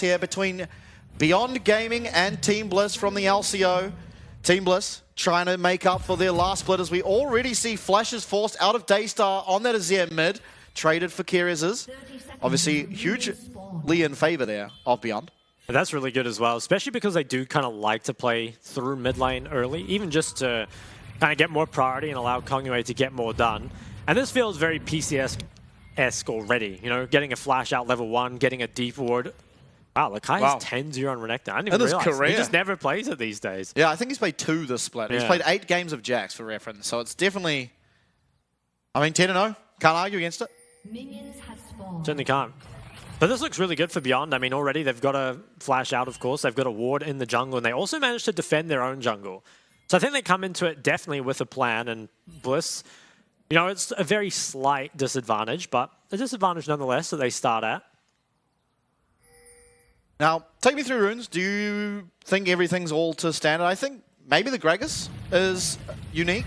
here between Beyond Gaming and Team Bliss from the LCO. Team Bliss trying to make up for their last split as we already see flashes forced out of Daystar on that Azir mid, traded for Kyrie's. Obviously, hugely in favor there of Beyond. And that's really good as well, especially because they do kind of like to play through mid lane early, even just to kind of get more priority and allow Kongyue to get more done. And this feels very PCS-esque already, you know, getting a flash out level 1, getting a deep ward. Wow, Lakai's 10-0 on Renekton. I didn't even realize. He just never plays it these days. Yeah, I think he's played 2 this split. He's played 8 games of Jax for reference, so it's definitely, I mean, 10-0. Can't argue against it. Certainly can't. But this looks really good for Beyond. I mean, already they've got a flash out, of course. They've got a ward in the jungle, and they also managed to defend their own jungle. So I think they come into it definitely with a plan, and Bliss, you know, it's a very slight disadvantage, but a disadvantage nonetheless that they start at. Now, take me through runes. Do you think everything's all to standard? I think maybe the Gragas is unique.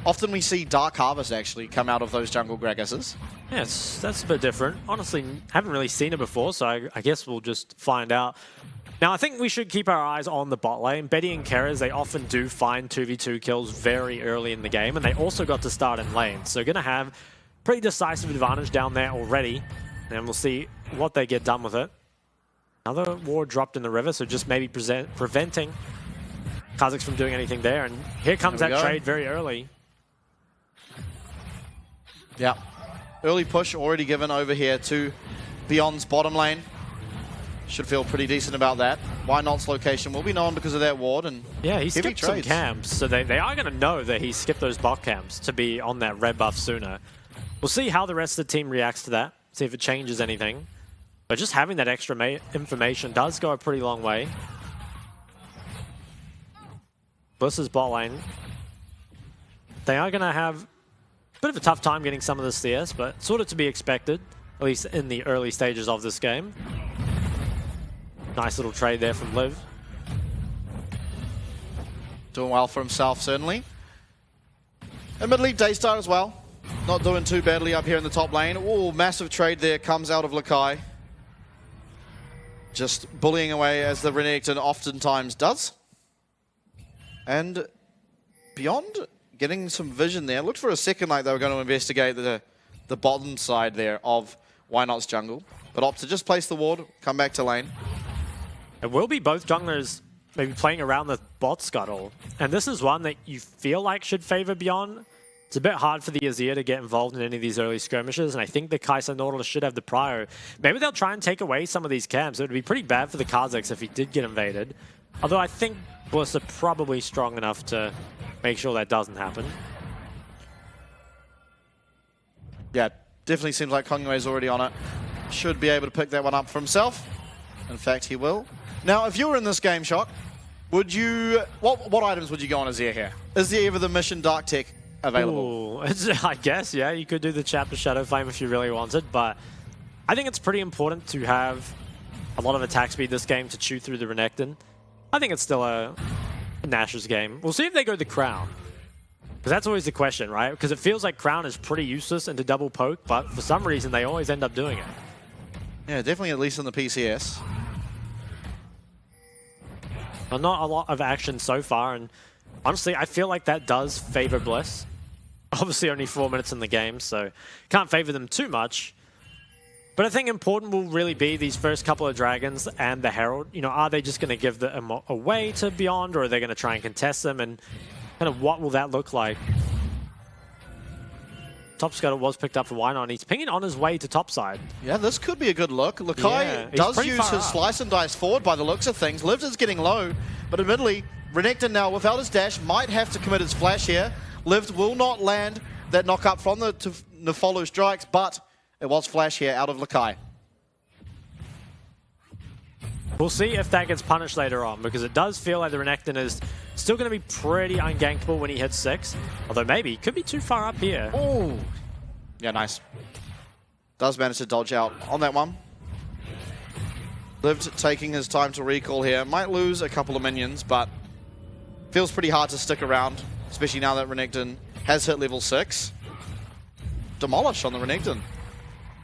Often we see Dark Harvest actually come out of those jungle Gragases. Yes, that's a bit different. Honestly, haven't really seen it before, so I guess we'll just find out. Now, I think we should keep our eyes on the bot lane. Betty and Keras, they often do find 2v2 kills very early in the game, and they also got to start in lane. So going to have pretty decisive advantage down there already, and we'll see what they get done with it. Another ward dropped in the river, so just maybe preventing Kha'Zix from doing anything there. And here comes that trade very early. Yeah. Early push already given over here to Beyond's bottom lane. Should feel pretty decent about that. Why Not's location will be known because of that ward. And yeah, he skipped some camps, so they are going to know that he skipped those bot camps to be on that red buff sooner. We'll see how the rest of the team reacts to that, see if it changes anything. But just having that extra information does go a pretty long way. Bliss's bot lane. They are going to have a bit of a tough time getting some of the CS, but sort of to be expected, at least in the early stages of this game. Nice little trade there from Liv. Doing well for himself, certainly. Admittedly, Daystar as well. Not doing too badly up here in the top lane. Ooh, massive trade there comes out of Lakai. Just bullying away as the Renekton oftentimes does. And Beyond getting some vision there. Looked for a second like they were going to investigate the bottom side there of Why Not's jungle. But opt to just place the ward, come back to lane. It will be both junglers maybe playing around the bot scuttle. And this is one that you feel like should favor Beyond. It's a bit hard for the Azir to get involved in any of these early skirmishes, and I think the Kai'Sa Nautilus should have the prio. Maybe they'll try and take away some of these camps. It would be pretty bad for the Kha'Zix if he did get invaded. Although I think Bliss are probably strong enough to make sure that doesn't happen. Yeah, definitely seems like Kongyue's already on it. Should be able to pick that one up for himself. In fact, he will. Now, if you were in this game, Shock, would you... What items would you go on Azir here? Is there ever the mission Dark Tech available? Ooh, I guess, yeah. You could do the Chapter Shadow Flame if you really wanted, but I think it's pretty important to have a lot of attack speed this game to chew through the Renekton. I think it's still a Nashor's game. We'll see if they go the Crown. Because that's always the question, right? Because it feels like Crown is pretty useless into double poke, but for some reason they always end up doing it. Yeah, definitely at least in the PCS. Well, not a lot of action so far, and honestly, I feel like that does favor Bliss. Obviously only 4 minutes in the game, so can't favor them too much. But I think important will really be these first couple of dragons and the Herald. You know, are they just going to give them away to Beyond, or are they going to try and contest them? And kind of what will that look like? Top Scuttle was picked up for Why Not, and he's pinging on his way to topside. Yeah, this could be a good look. Lakai does use his slice and dice forward by the looks of things. Liv is getting low, but admittedly, Renekton now without his dash might have to commit his flash here. Liv will not land that knock up from the follow strikes, but it was flash here out of Lakai. We'll see if that gets punished later on, because it does feel like the Renekton is still going to be pretty ungankable when he hits 6. Although maybe, could be too far up here. Oh, yeah, nice. Does manage to dodge out on that one. Liv taking his time to recall here. Might lose a couple of minions, but feels pretty hard to stick around, especially now that Renekton has hit level 6. Demolish on the Renekton.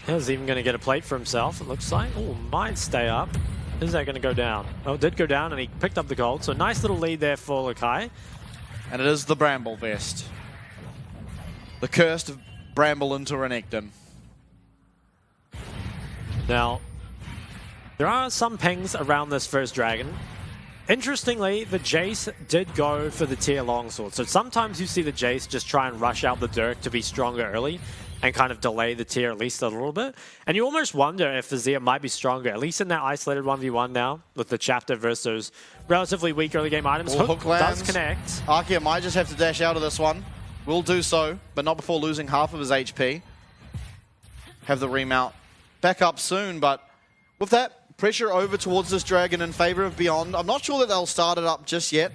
He's even going to get a plate for himself, it looks like. Oh, might stay up. Is that going to go down? Oh, it did go down, and he picked up the gold. So nice little lead there for Lakai. And it is the Bramble Vest. The cursed Bramble into Renekton. Now, there are some pings around this first dragon. Interestingly, the Jace did go for the tier longsword. So sometimes you see the Jace just try and rush out the Dirk to be stronger early and kind of delay the tier at least a little bit. And you almost wonder if Azir might be stronger, at least in that isolated 1v1 now, with the chapter versus those relatively weak early game items. Hook does connect. Arkia might just have to dash out of this one. Will do so, but not before losing half of his HP. Have the remount back up soon, but with that pressure over towards this dragon in favor of Beyond, I'm not sure that they'll start it up just yet.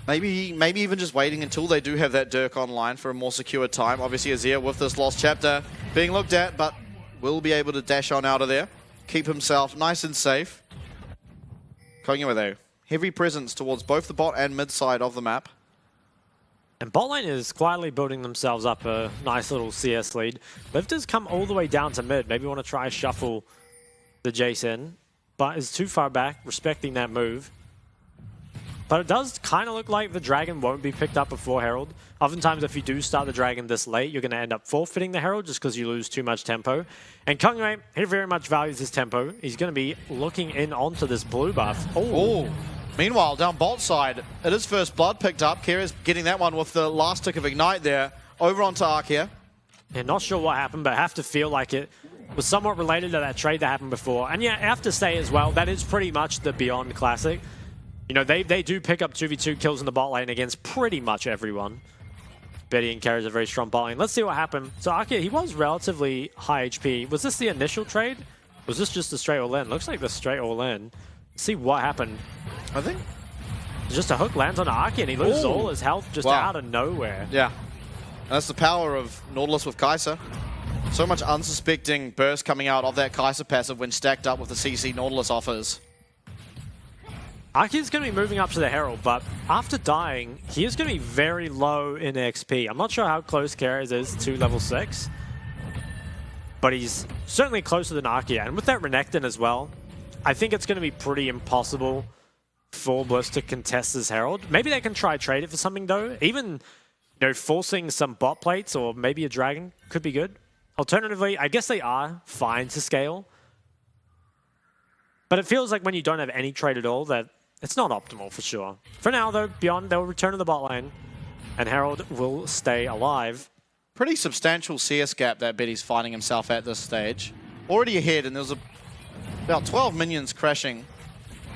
Maybe even just waiting until they do have that Dirk online for a more secure time. Obviously Azir with this lost chapter being looked at, but will be able to dash on out of there. Keep himself nice and safe. Konya with a heavy presence towards both the bot and mid side of the map. And bot lane is quietly building themselves up a nice little CS lead. Lifters come all the way down to mid. Maybe want to try shuffle the Jace in, but is too far back, respecting that move. But it does kind of look like the Dragon won't be picked up before Herald. Oftentimes, if you do start the Dragon this late, you're going to end up forfeiting the Herald just because you lose too much tempo. And Kongwei, he very much values his tempo. He's going to be looking in onto this blue buff. Oh. Meanwhile, down bot side, it is first blood picked up. Kira's getting that one with the last tick of Ignite there. Over onto Arkia. Yeah, not sure what happened, but I have to feel like it was somewhat related to that trade that happened before. And yeah, I have to say as well, that is pretty much the Beyond classic. You know, they do pick up 2v2 kills in the bot lane against pretty much everyone. Betty and Carrie's a very strong bot lane. Let's see what happened. So Arkia, he was relatively high HP. Was this the initial trade? Was this just a straight all-in? Looks like the straight all-in. Let's see what happened. I think just a hook lands on Arkia and he loses all his health just out of nowhere. Yeah. And that's the power of Nautilus with Kai'Sa. So much unsuspecting burst coming out of that Kai'Sa passive when stacked up with the CC Nautilus offers. Arkia's going to be moving up to the Herald, but after dying, he is going to be very low in XP. I'm not sure how close Karras is to level 6, but he's certainly closer than Arkia. And with that Renekton as well, I think it's going to be pretty impossible for Bliss to contest this Herald. Maybe they can try trade it for something though. Even, forcing some bot plates or maybe a dragon could be good. Alternatively, I guess they are fine to scale. But it feels like when you don't have any trade at all that it's not optimal for sure. For now though, Beyond, they'll return to the bot lane and Herald will stay alive. Pretty substantial CS gap that Betty's finding himself at this stage. Already ahead, and there's about 12 minions crashing.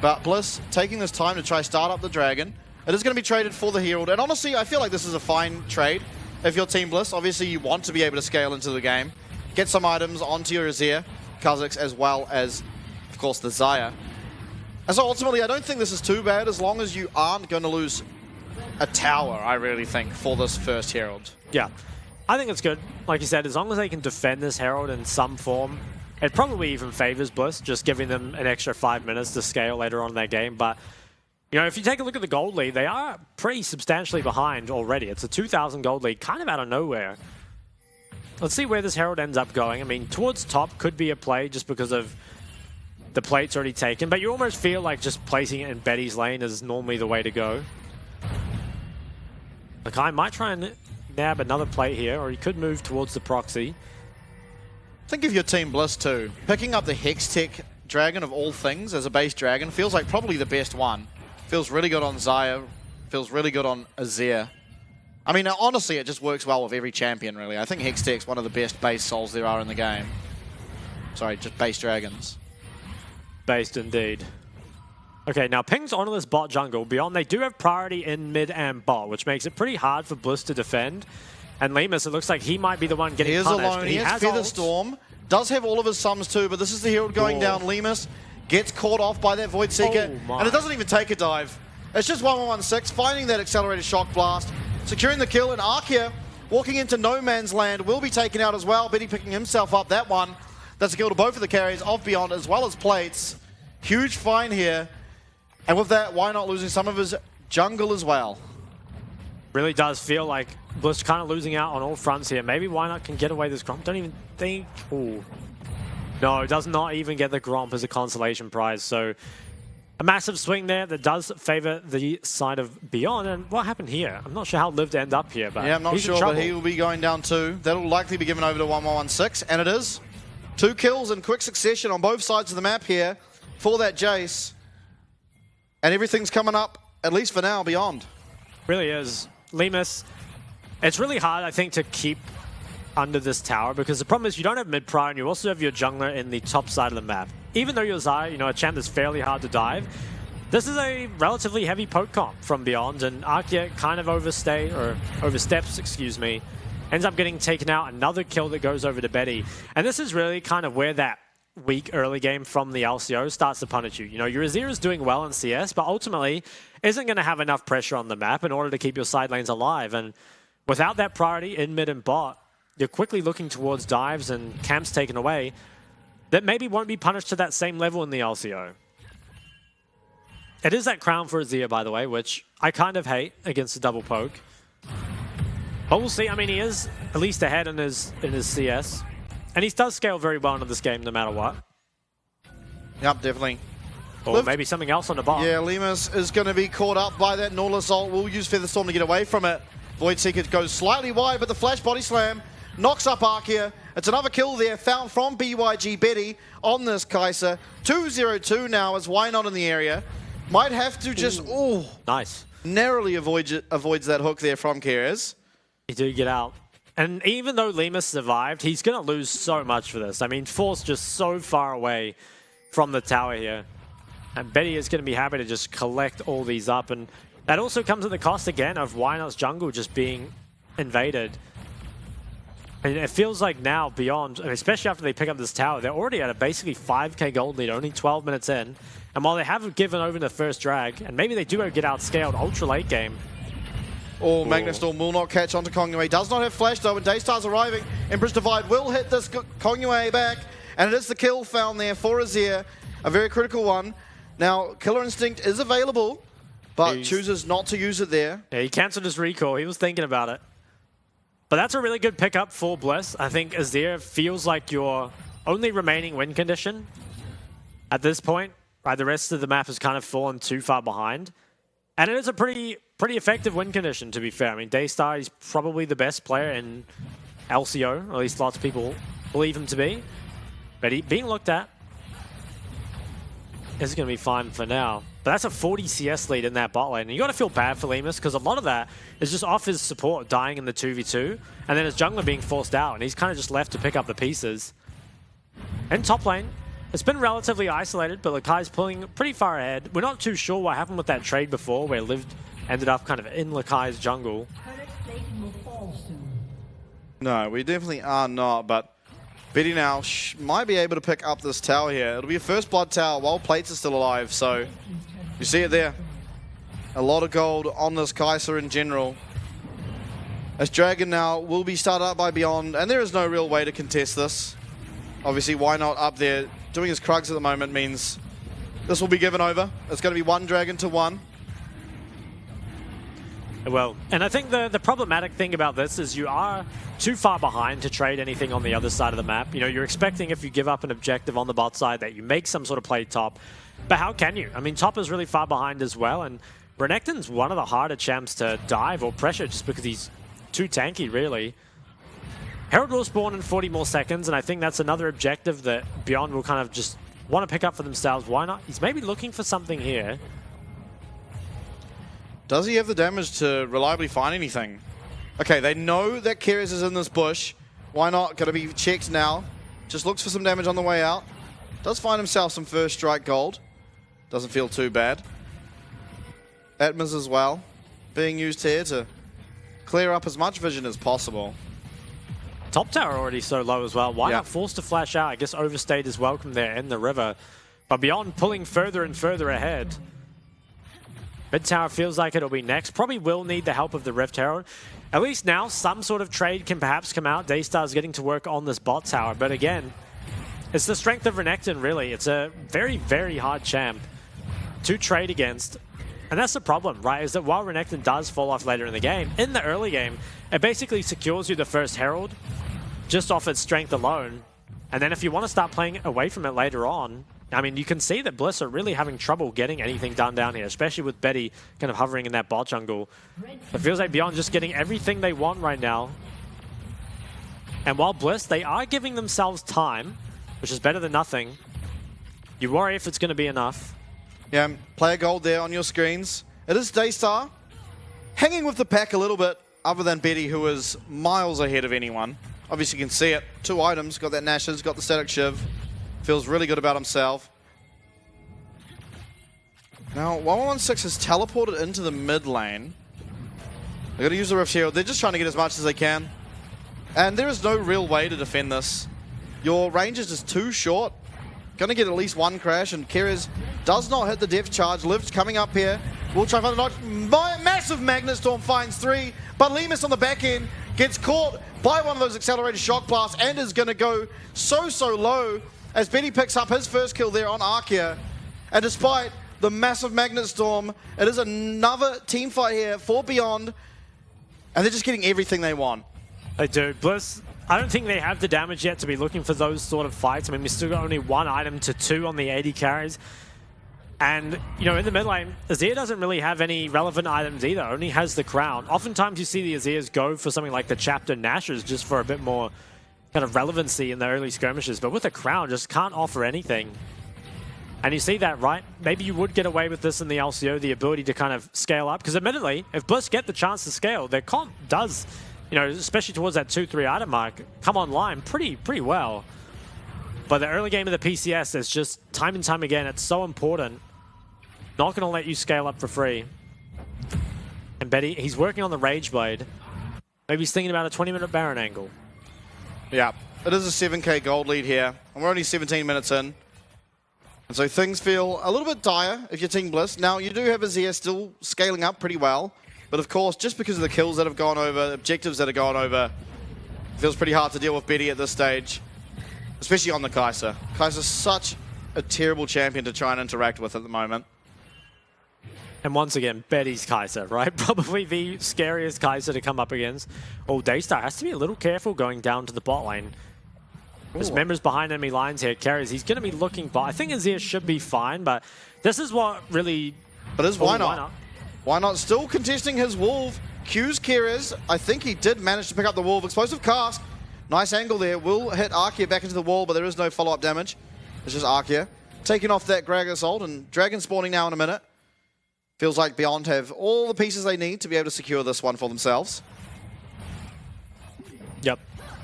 But Bliss taking this time to try start up the Dragon. It is going to be traded for the Herald. And honestly, I feel like this is a fine trade if you're Team Bliss. Obviously, you want to be able to scale into the game. Get some items onto your Azir, Kha'Zix, as well as, of course, the Xayah. And so ultimately, I don't think this is too bad as long as you aren't going to lose a tower, I really think, for this first Herald. Yeah, I think it's good. Like you said, as long as they can defend this Herald in some form, it probably even favors Bliss, just giving them an extra 5 minutes to scale later on in their game. But, if you take a look at the gold lead, they are pretty substantially behind already. It's a 2,000 gold lead, kind of out of nowhere. Let's see where this Herald ends up going. I mean, towards top could be a play just because of the plate's already taken, but you almost feel like just placing it in Betty's lane is normally the way to go. Lakai might try and nab another plate here, or he could move towards the proxy. Think of your Team Bliss too. Picking up the Hextech Dragon of all things as a base dragon feels like probably the best one. Feels really good on Xayah, feels really good on Azir. I mean, honestly, it just works well with every champion, really. I think Hextech's one of the best base souls there are in the game. Sorry, just base dragons. Based indeed. Okay, now pings onto this bot jungle. Beyond, they do have priority in mid and bot, which makes it pretty hard for Bliss to defend. And Lemus, it looks like he might be the one getting punished. Alone. He has Featherstorm. Does have all of his sums too, but this is the Herald going down. Lemus gets caught off by that Void Seeker, and it doesn't even take a dive. It's just 1-1-6, finding that accelerated shock blast, securing the kill, and Arkia walking into no man's land will be taken out as well. Betty picking himself up that one. That's a kill to both of the carries of Beyond as well as plates. Huge find here. And with that, why not losing some of his jungle as well? Really does feel like Bliss kind of losing out on all fronts here. Maybe why not can get away this Gromp. Don't even think. Ooh. No, does not even get the Gromp as a consolation prize. So a massive swing there that does favor the side of Beyond. And what happened here? I'm not sure how Liv to end up here, but yeah, I'm not sure, but he will be going down 2. That'll likely be given over to 1116, and it is. 2 kills in quick succession on both sides of the map here for that Jace. And everything's coming up, at least for now, Beyond. Really is. Lemus, it's really hard, I think, to keep under this tower, because the problem is you don't have mid-prior and you also have your jungler in the top side of the map. Even though you're Xayah, you know, a champ that's fairly hard to dive, this is a relatively heavy poke comp from Beyond, and Arkia kind of oversteps, excuse me, ends up getting taken out. Another kill that goes over to Betty. And this is really kind of where that weak early game from the LCO starts to punish you. You know, your Azir is doing well in CS, but ultimately isn't going to have enough pressure on the map in order to keep your side lanes alive. And without that priority in mid and bot, you're quickly looking towards dives and camps taken away that maybe won't be punished to that same level in the LCO. It is that crown for Azir, by the way, which I kind of hate against the double poke. But we'll see. I mean, he is at least ahead in his CS. And he does scale very well into this game no matter what. Yep, definitely. Or maybe something else on the bot. Yeah, Lemus is going to be caught up by that Nautilus ult. We'll use Featherstorm to get away from it. Void Seeker goes slightly wide, but the flash body slam knocks up Arkia. It's another kill there, found from BYG Betty on this Kai'Sa. 2-0-2 now as Why Not in the area. Might have to just, nice. Narrowly avoids that hook there from Keres. He did get out. And even though Lemus survived, he's going to lose so much for this. I mean, Force just so far away from the tower here. And Betty is going to be happy to just collect all these up. And that also comes at the cost again of Why Not's jungle just being invaded. And it feels like now Beyond, especially after they pick up this tower, they're already at a basically 5k gold lead, only 12 minutes in. And while they haven't given over the first drag, and maybe they do get outscaled ultra late game. Oh, Magnustorm will not catch onto Kongyue. Does not have flash though, and Daystar's arriving. Empress Divide will hit this Kongyue back, and it is the kill found there for Azir. A very critical one. Now, Killer Instinct is available, but chooses not to use it there. Yeah, he cancelled his recall. He was thinking about it. But that's a really good pickup for Bliss. I think Azir feels like your only remaining win condition at this point. Right, the rest of the map has kind of fallen too far behind. And it is a pretty effective win condition, to be fair. I mean, Daystar is probably the best player in LCO, or at least lots of people believe him to be. But being looked at is going to be fine for now. But that's a 40 CS lead in that bot lane. And you got to feel bad for Lemus, because a lot of that is just off his support dying in the 2v2, and then his jungler being forced out, and he's kind of just left to pick up the pieces. And top lane, it's been relatively isolated, but Lakai's pulling pretty far ahead. We're not too sure what happened with that trade before, where Liv ended up kind of in Lakai's jungle. No, we definitely are not, but Betty now might be able to pick up this tower here. It'll be a first blood tower while Plates are still alive, so you see it there. A lot of gold on this Kai'Sa in general. As Dragon now will be started up by Beyond, and there is no real way to contest this. Obviously, Why Not up there doing his Krugs at the moment means this will be given over. It's going to be 1 Dragon to 1. Well, and I think the problematic thing about this is you are too far behind to trade anything on the other side of the map. You know, you're expecting if you give up an objective on the bot side that you make some sort of play top. But how can you? I mean, top is really far behind as well, and Renekton's one of the harder champs to dive or pressure just because he's too tanky, really. Herald will spawn in 40 more seconds, and I think that's another objective that Beyond will kind of just want to pick up for themselves. Why not? He's maybe looking for something here. Does he have the damage to reliably find anything? Okay, they know that Keres is in this bush. Why not? Going to be checked now. Just looks for some damage on the way out. Does find himself some first strike gold. Doesn't feel too bad. Atmas as well, being used here to clear up as much vision as possible. Top tower already so low as well. Why not forced to flash out? I guess overstayed his welcome there in the river. But Beyond pulling further and further ahead. Mid tower feels like it'll be next. Probably will need the help of the Rift Herald. At least now some sort of trade can perhaps come out. Daystar's getting to work on this bot tower. But again, it's the strength of Renekton, really. It's a very, very hard champ to trade against. And that's the problem, right? Is that while Renekton does fall off later in the game, in the early game, it basically secures you the first Herald just off its strength alone. And then if you want to start playing away from it later on, I mean, you can see that Bliss are really having trouble getting anything done down here, especially with Betty kind of hovering in that bot jungle. It feels like Beyond just getting everything they want right now. And while Bliss, they are giving themselves time, which is better than nothing. You worry if it's going to be enough. Yeah, player gold there on your screens. It is Daystar, hanging with the pack a little bit, other than Betty, who is miles ahead of anyone. Obviously, you can see it. 2 items, got that Nash's, got the Static Shiv. Feels really good about himself. Now, 1116 has teleported into the mid lane. They're going to use the Rift here. They're just trying to get as much as they can. And there is no real way to defend this. Your range is just too short. Going to get at least 1 crash, and Keres does not hit the depth charge. Liv's coming up here. Will try for the notch. Massive Magnet Storm finds 3, but Lemus on the back end gets caught by one of those accelerated shock blasts and is going to go so low as Betty picks up his first kill there on Arkia. And despite the massive Magnet Storm, it is another team fight here for Beyond, and they're just getting everything they want. They do. Bliss, I don't think they have the damage yet to be looking for those sort of fights. I mean, we still got only 1 item to 2 on the 80 carries. And, you know, in the mid lane, Azir doesn't really have any relevant items either, only has the crown. Oftentimes you see the Azirs go for something like the Chapter Nashers just for a bit more kind of relevancy in the early skirmishes, but with the crown, just can't offer anything. And you see that, right? Maybe you would get away with this in the LCO, the ability to kind of scale up, because admittedly, if Bliss get the chance to scale, their comp does, you know, especially towards that 2-3 item mark, come online pretty well. But the early game of the PCS is just, time and time again, it's so important. Not going to let you scale up for free. And Betty, he's working on the Rage Blade. Maybe he's thinking about a 20-minute Baron angle. Yeah, it is a 7k gold lead here, and we're only 17 minutes in. And so things feel a little bit dire if you're Team Bliss. Now, you do have Azir still scaling up pretty well, but of course, just because of the kills that have gone over, objectives that have gone over, it feels pretty hard to deal with Betty at this stage, especially on the Kai'Sa. Kai'Sa's such a terrible champion to try and interact with at the moment. And once again, Betty's Kai'Sa, right? Probably the scariest Kai'Sa to come up against. Oh, Daystar has to be a little careful going down to the bot lane. There's members behind enemy lines here. Carries, he's going to be looking bot. I think Azir should be fine, but this is what really... But why not? Why not? Still contesting his Wolf. Q's Keres. I think he did manage to pick up the Wolf. Explosive cast. Nice angle there. Will hit Arkia back into the wall, but there is no follow-up damage. It's just Arkia taking off that Greg Assault, and Dragon spawning now in a minute. Feels like Beyond have all the pieces they need to be able to secure this one for themselves. Yep.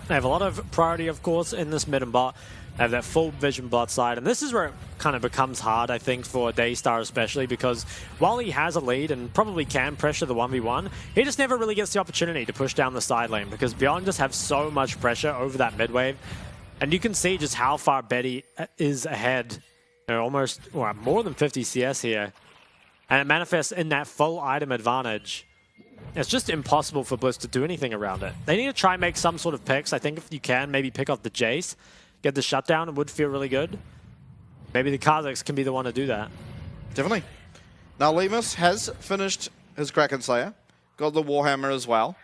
They have a lot of priority, of course, in this mid and bot. They have that full vision bot side, and this is where it kind of becomes hard, I think, for Daystar especially, because while he has a lead and probably can pressure the 1v1, he just never really gets the opportunity to push down the side lane, because Beyond just have so much pressure over that mid wave, and you can see just how far Betty is ahead. You know, almost, well, more than 50 CS here. And it manifests in that full item advantage. It's just impossible for Bliss to do anything around it. They need to try and make some sort of picks. I think if you can, maybe pick off the Jace, get the shutdown, it would feel really good. Maybe the Kha'Zix can be the one to do that. Definitely. Now, Lemus has finished his Kraken Slayer, got the Warhammer as well,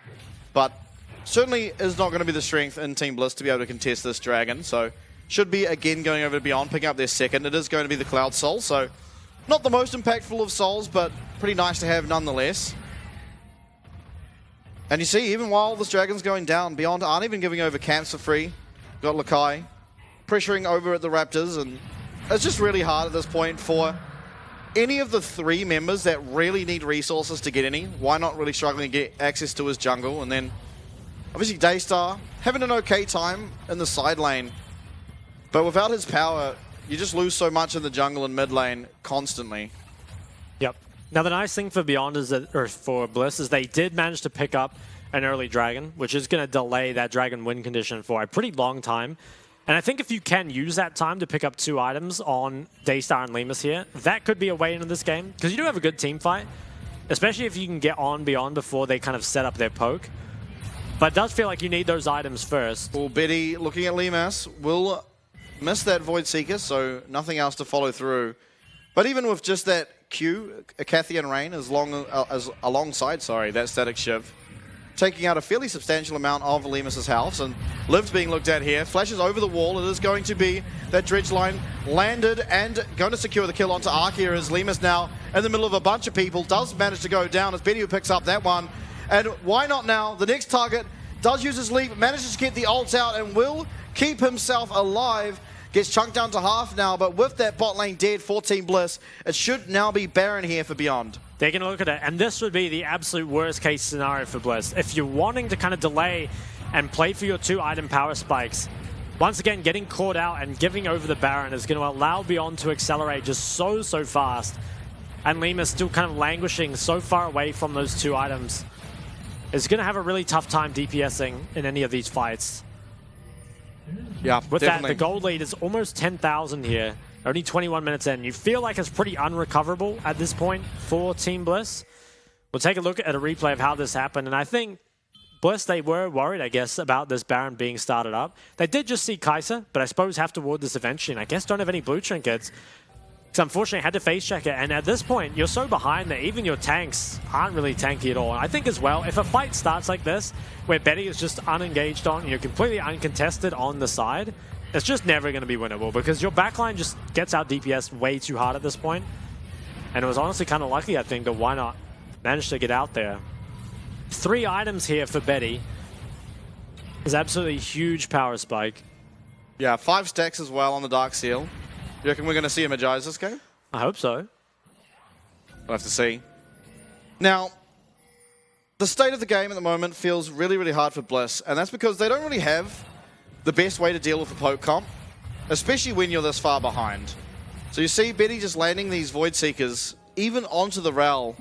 but certainly is not going to be the strength in Team Bliss to be able to contest this Dragon, so should be, again, going over to Beyond, picking up their second. It is going to be the Cloud Soul, so not the most impactful of souls, but pretty nice to have nonetheless. And you see, even while this Dragon's going down, Beyond aren't even giving over camps for free. Got Lakai pressuring over at the Raptors, and it's just really hard at this point for any of the 3 members that really need resources to get any. Why not really struggling to get access to his jungle? And then, obviously, Daystar having an okay time in the side lane, but without his power, you just lose so much in the jungle and mid lane constantly. Yep. Now the nice thing for Beyond is that, or for Bliss, is they did manage to pick up an early Dragon, which is going to delay that Dragon win condition for a pretty long time. And I think if you can use that time to pick up 2 items on Daystar and Lemus here, that could be a way into this game, because you do have a good team fight, especially if you can get on Beyond before they kind of set up their poke. But it does feel like you need those items first. Well, Betty, looking at Lemus, will miss that Void Seeker, so nothing else to follow through. But even with just that Q, a Cathian Rain, as alongside that Static Shiv, taking out a fairly substantial amount of Lemus's health, and Liv's being looked at here. Flashes over the wall. It is going to be that dredge line landed and going to secure the kill onto Arkia as Lemus now in the middle of a bunch of people. Does manage to go down as Betty who picks up that one. And why not now? The next target does use his leap, manages to get the ult out and will keep himself alive. Gets chunked down to half now, but with that bot lane dead for Team Bliss, it should now be Baron here for Beyond. They're going to look at it, and this would be the absolute worst case scenario for Bliss. If you're wanting to kind of delay and play for your 2 item power spikes, once again, getting caught out and giving over the Baron is going to allow Beyond to accelerate just so fast. And Lemus still kind of languishing so far away from those 2 items. Is going to have a really tough time DPSing in any of these fights. Yeah, With definitely. that, the gold lead is almost 10,000 here. Only 21 minutes in. You feel like it's pretty unrecoverable at this point for Team Bliss. We'll take a look at a replay of how this happened. And I think Bliss, they were worried, I guess, about this Baron being started up. They did just see Kai'Sa, but I suppose have to ward this eventually. And I guess don't have any blue trinkets. So unfortunately, had to face check it. And at this point, you're so behind that even your tanks aren't really tanky at all. And I think as well, if a fight starts like this, where Betty is just unengaged on, you're completely uncontested on the side, it's just never going to be winnable because your backline just gets out DPS way too hard at this point. And it was honestly kind of lucky, I think, that why not manage to get out there. 3 items here for Betty is absolutely huge power spike. Yeah, 5 stacks as well on the Dark Seal. You reckon we're going to see him Magize this game? I hope so. We'll have to see. Now, the state of the game at the moment feels really, really hard for Bliss, and that's because they don't really have the best way to deal with the poke comp, especially when you're this far behind. So you see Betty just landing these Void Seekers, even onto the Rel,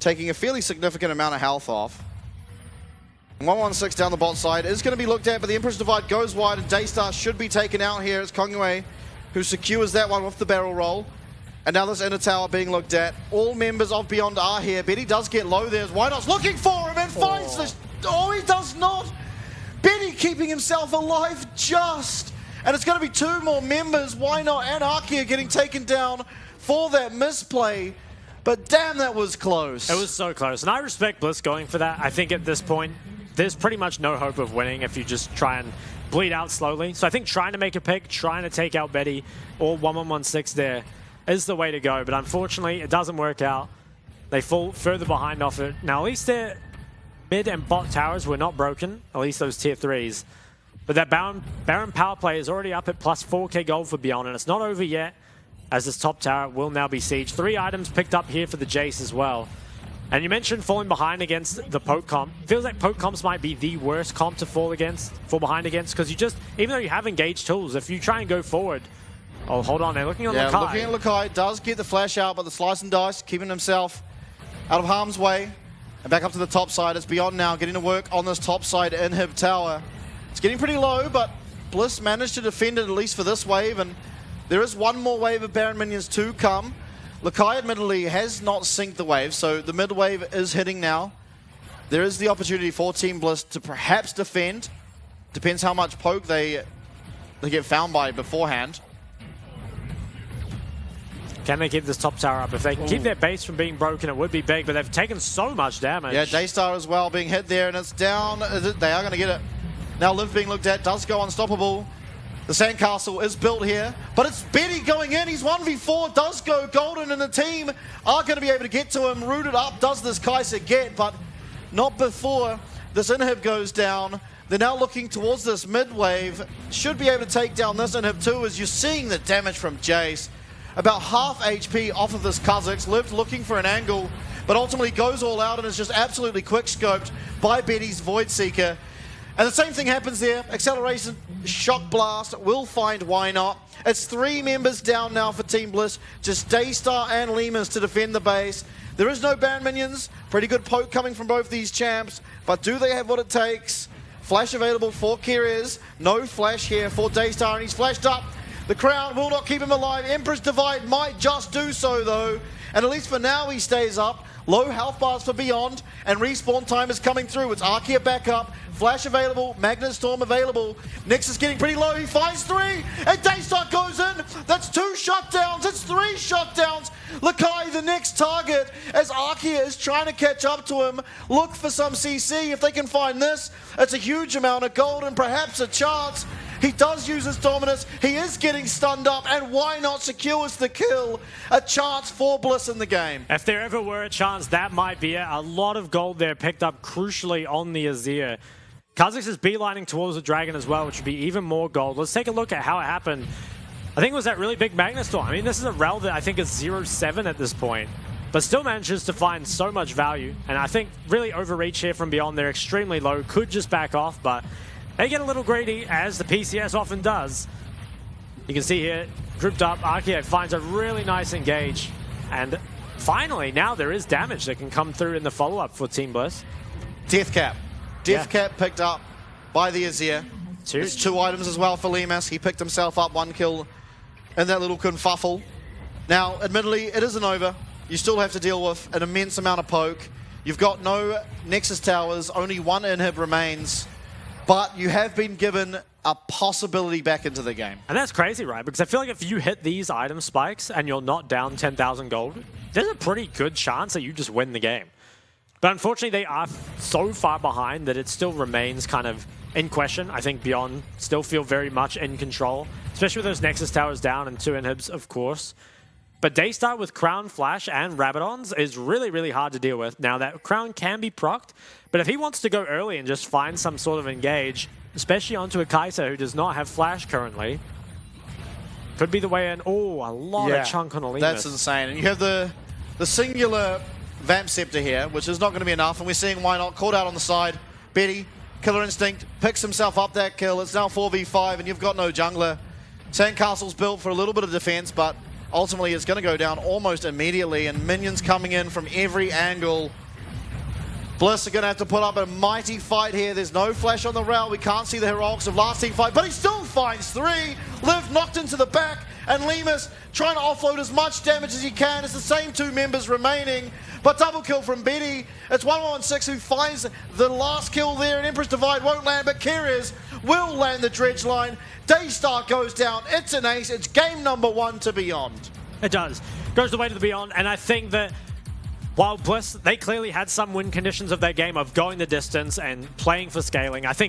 taking a fairly significant amount of health off. 116 down the bot side is going to be looked at, but the Empress Divide goes wide, and Daystar should be taken out here. It's Kongwei who secures that one with the barrel roll. And now this inner tower being looked at. All members of Beyond are here. Betty does get low there. Why not's looking for him and finds this. Oh, he does not. Betty keeping himself alive just. And it's going to be 2 more members. Why not? And Arkia getting taken down for that misplay. But damn, that was close. It was so close. And I respect Bliss going for that. I think at this point, there's pretty much no hope of winning if you just try and bleed out slowly. So I think trying to make a pick, trying to take out Betty, or 1116 there is the way to go. But unfortunately, it doesn't work out. They fall further behind off it. Now, at least their mid and bot towers were not broken, at least those tier 3s. But that Baron power play is already up at plus 4k gold for Beyond, and it's not over yet, as this top tower will now be sieged. 3 items picked up here for the Jace as well. And you mentioned falling behind against the poke comp. Feels like poke comps might be the worst comp to fall behind against, because you just, even though you have engaged tools, if you try and go forward, oh, hold on, they're looking on Lakai. Yeah, looking at Lakai, does get the flash out, but the slice and dice, keeping himself out of harm's way. And back up to the top side, it's Beyond now, getting to work on this top side inhib tower. It's getting pretty low, but Bliss managed to defend it at least for this wave, and there is one more wave of Baron minions to come. Lakai admittedly has not synced the wave, so the mid wave is hitting now. There is the opportunity for Team Bliss to perhaps defend. Depends how much poke they get found by beforehand. Can they keep this top tower up? If they can keep their base from being broken, it would be big, but they've taken so much damage. Yeah, Daystar as well being hit there, and it's down. They are going to get it. Now Liv being looked at, does go unstoppable. The sandcastle is built here, but it's Betty going in. He's 1v4, does go golden, and the team are going to be able to get to him. Rooted up, does this Kai'Sa get, but not before this inhib goes down. They're now looking towards this mid wave. Should be able to take down this inhib too, as you're seeing the damage from Jace. About half HP off of this Kha'Zix. Liv looking for an angle, but ultimately goes all out and is just absolutely quick-scoped by Betty's Void Seeker. And the same thing happens there. Acceleration, Shock Blast will find why not. It's 3 members down now for Team Bliss. Just Daystar and Lemus to defend the base. There is no Baron minions. Pretty good poke coming from both these champs. But do they have what it takes? Flash available for Kirez. No flash here for Daystar, and he's flashed up. The crown will not keep him alive. Empress Divide might just do so though. And at least for now he stays up. Low health bars for Beyond, and respawn time is coming through. It's Arkia back up. Flash available, Magnet Storm available. Nyx is getting pretty low, he finds 3, and Daystar goes in. That's 2 shutdowns, it's 3 shutdowns, Lakai, the next target, as Arkia is trying to catch up to him. Look for some CC. If they can find this, it's a huge amount of gold and perhaps a chance. He does use his dominance. He is getting stunned up, and why not secures the kill? A chance for Bliss in the game. If there ever were a chance, that might be it. A lot of gold there picked up crucially on the Azir. Kha'Zix is beelining towards the Dragon as well, which would be even more gold. Let's take a look at how it happened. I think it was that really big Magna Storm. I mean, this is a Rel that I think is 0-7 at this point, but still manages to find so much value. And I think really overreach here from Beyond. They're extremely low, could just back off, but they get a little greedy, as the PCS often does. You can see here, grouped up, Arkia finds a really nice engage. And finally, now there is damage that can come through in the follow-up for Team Bliss. Death Cap. Death Cap picked up by the Azir. It's 2 items as well for Lemas. He picked himself up 1 kill in that little confuffle. Now, admittedly, it isn't over. You still have to deal with an immense amount of poke. You've got no Nexus towers, only 1 inhib remains. But you have been given a possibility back into the game. And that's crazy, right? Because I feel like if you hit these item spikes and you're not down 10,000 gold, there's a pretty good chance that you just win the game. But unfortunately, they are so far behind that it still remains kind of in question. I think Beyond still feel very much in control, especially with those Nexus towers down and 2 inhibs, of course. But Daystar with Crown, Flash, and Rabadons is really, really hard to deal with. Now, that Crown can be procced, but if he wants to go early and just find some sort of engage, especially onto a Kai'Sa who does not have Flash currently, could be the way in. Oh, a lot of chunk on Alemus. That's insane. And you have the singular Vamp Scepter here, which is not going to be enough, and we're seeing why not. Caught out on the side. Betty, Killer Instinct, picks himself up that kill. It's now 4v5, and you've got no jungler. Sandcastle's built for a little bit of defense, but ultimately it's going to go down almost immediately, and minions coming in from every angle. Bliss are going to have to put up a mighty fight here. There's no flash on the rail. We can't see the heroics of last team fight, but he still finds 3. Liv knocked into the back, and Lemas trying to offload as much damage as he can. It's the same 2 members remaining, but double kill from Betty. It's 116 who finds the last kill there, and Empress Divide won't land, but Keres will land the dredge line. Daystar goes down. It's an ace. It's game number 1 to Beyond. It does. Goes the way to the Beyond, and I think that while Bliss, they clearly had some win conditions of their game of going the distance and playing for scaling. I think